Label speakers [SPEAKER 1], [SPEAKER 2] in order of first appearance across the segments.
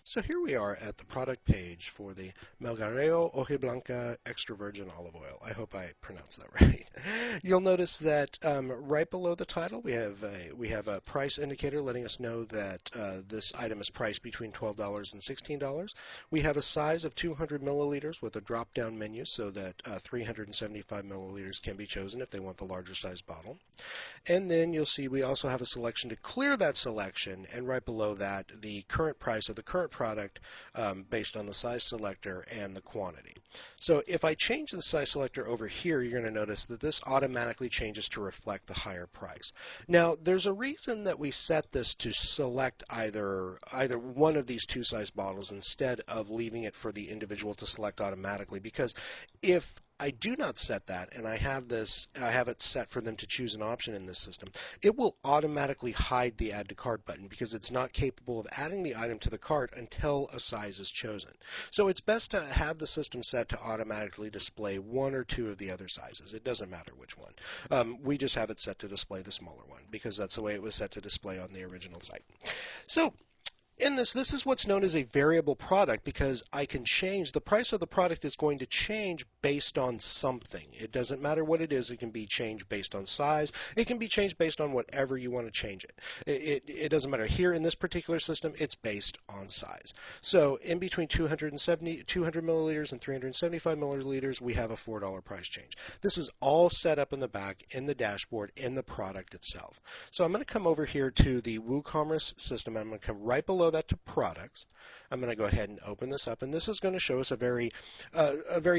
[SPEAKER 1] So here we are at the product page for the Melgareo Hojiblanca extra virgin olive oil. I hope I pronounced that right. You'll notice that right below the title we have a price indicator letting us know that this item is priced between $12 and $16. We have a size of 200 milliliters with a drop-down menu so that 375 milliliters can be chosen if they want the larger size bottle. And then you'll see we also have a selection to clear that selection, and right below that, the current price of the current product based on the size selector and the quantity. So if I change the size selector over here, you're going to notice that this automatically changes to reflect the higher price. Now, there's a reason that we set this to select either one of these two size bottles instead of leaving it for the individual to select automatically, because if I do not set that, and I have it set for them to choose an option in this system, it will automatically hide the Add to Cart button because it's not capable of adding the item to the cart until a size is chosen. So it's best to have the system set to automatically display one or two of the other sizes. It doesn't matter which one. We just have it set to display the smaller one because that's the way it was set to display on the original site. So in this is what's known as a variable product because I can change, the price of the product is going to change based on something. It doesn't matter what it is. It can be changed based on size. It can be changed based on whatever you want to change it. It doesn't matter. Here in this particular system, it's based on size. So in between 200 milliliters and 375 milliliters, we have a $4 price change. This is all set up in the back, in the dashboard, in the product itself. So I'm going to come over here to the WooCommerce system. I'm going to come right below that to products. I'm going to go ahead and open this up, and this is going to show us a very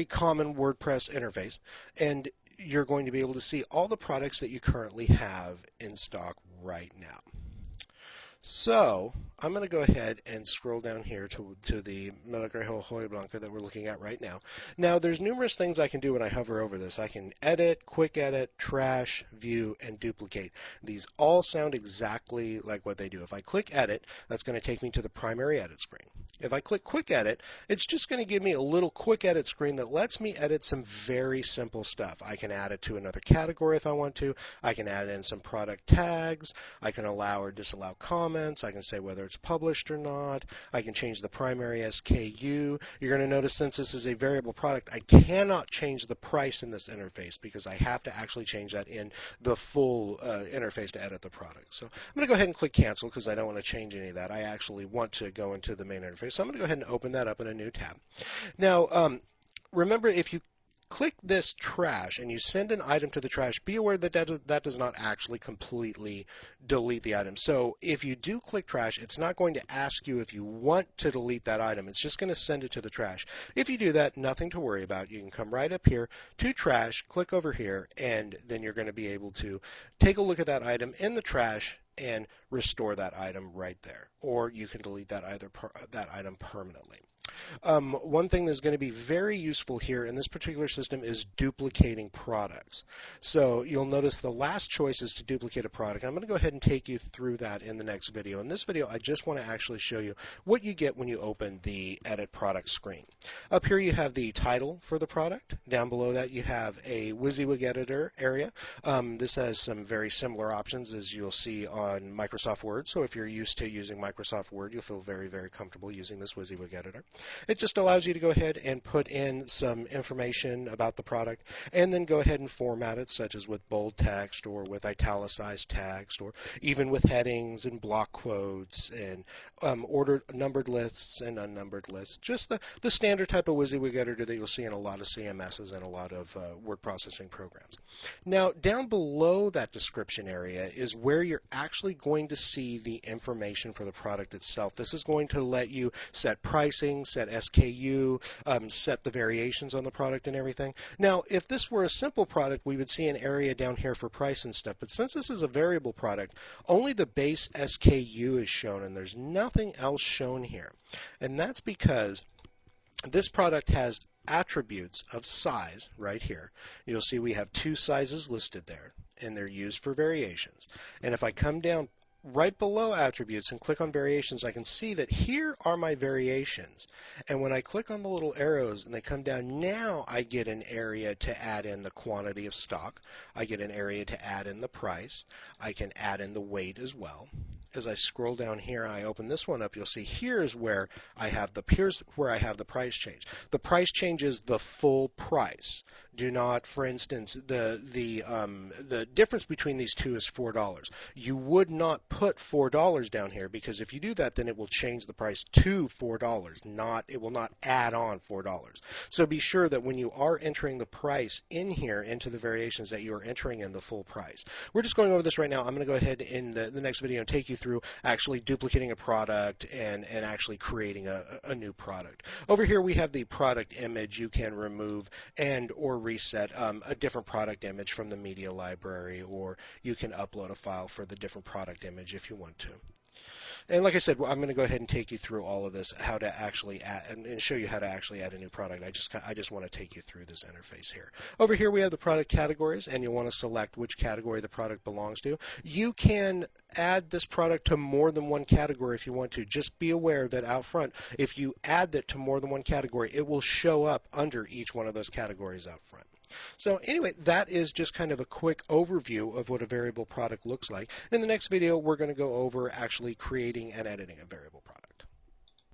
[SPEAKER 1] common WordPress interface, and you're going to be able to see all the products that you currently have in stock right now. So I'm going to go ahead and scroll down here to the Melgarejo Hojiblanca that we're looking at right now. Now, there's numerous things I can do when I hover over this. I can edit, quick edit, trash, view, and duplicate. These all sound exactly like what they do. If I click edit, that's going to take me to the primary edit screen. If I click quick edit, it's just going to give me a little quick edit screen that lets me edit some very simple stuff. I can add it to another category if I want to. I can add in some product tags. I can allow or disallow comments. I can say whether it's published or not. I can change the primary SKU. You're going to notice since this is a variable product, I cannot change the price in this interface because I have to actually change that in the full interface to edit the product. So I'm going to go ahead and click cancel because I don't want to change any of that. I actually want to go into the main interface. So I'm going to go ahead and open that up in a new tab. Now, remember, if you click this trash and you send an item to the trash, be aware that that does not actually completely delete the item. So if you do click trash, it's not going to ask you if you want to delete that item. It's just going to send it to the trash. If you do that, nothing to worry about. You can come right up here to trash, click over here, and then you're going to be able to take a look at that item in the trash and restore that item right there. Or you can delete that item permanently. One thing that's going to be very useful here in this particular system is duplicating products. So you'll notice the last choice is to duplicate a product. I'm going to go ahead and take you through that in the next video. In this video, I just want to actually show you what you get when you open the Edit Product screen. Up here you have the title for the product. Down below that you have a Wysiwyg Editor area. This has some very similar options as you'll see on Microsoft Word. So if you're used to using Microsoft Word, you'll feel very, very comfortable using this Wysiwyg Editor. It just allows you to go ahead and put in some information about the product and then go ahead and format it, such as with bold text or with italicized text or even with headings and block quotes and ordered numbered lists and unnumbered lists. Just the standard type of Wysiwyg editor that you'll see in a lot of CMSs and a lot of word processing programs. Now, down below that description area is where you're actually going to see the information for the product itself. This is going to let you set pricing, set SKU, set the variations on the product and everything. Now, if this were a simple product, we would see an area down here for price and stuff. But since this is a variable product, only the base SKU is shown, and there's nothing else shown here. And that's because this product has attributes of size right here. You'll see we have two sizes listed there, and they're used for variations. And if I come down right below attributes and click on variations, I can see that here are my variations. And when I click on the little arrows and they come down, now I get an area to add in the quantity of stock. I get an area to add in the price. I can add in the weight as well. as I scroll down here, I open this one up, you'll see here's where I have the price change. The price change is the full price. Do not, for instance, the difference between these two is $4. You would not put $4 down here, because if you do that, then it will change the price to $4. It will not add on $4. So be sure that when you are entering the price in here into the variations, that you are entering in the full price. We're just going over this right now. I'm going to go ahead in the next video and take you through actually duplicating a product and actually creating a new product. Over here we have the product image. You can remove and or reset a different product image from the media library, or you can upload a file for the different product image if you want to. And like I said, I'm going to go ahead and take you through all of this, how to actually add and show you how to actually add a new product. I just want to take you through this interface here. Over here we have the product categories, and you'll want to select which category the product belongs to. You can add this product to more than one category if you want to. Just be aware that out front, if you add it to more than one category, it will show up under each one of those categories out front. So anyway, that is just kind of a quick overview of what a variable product looks like. In the next video, we're going to go over actually creating and editing a variable product.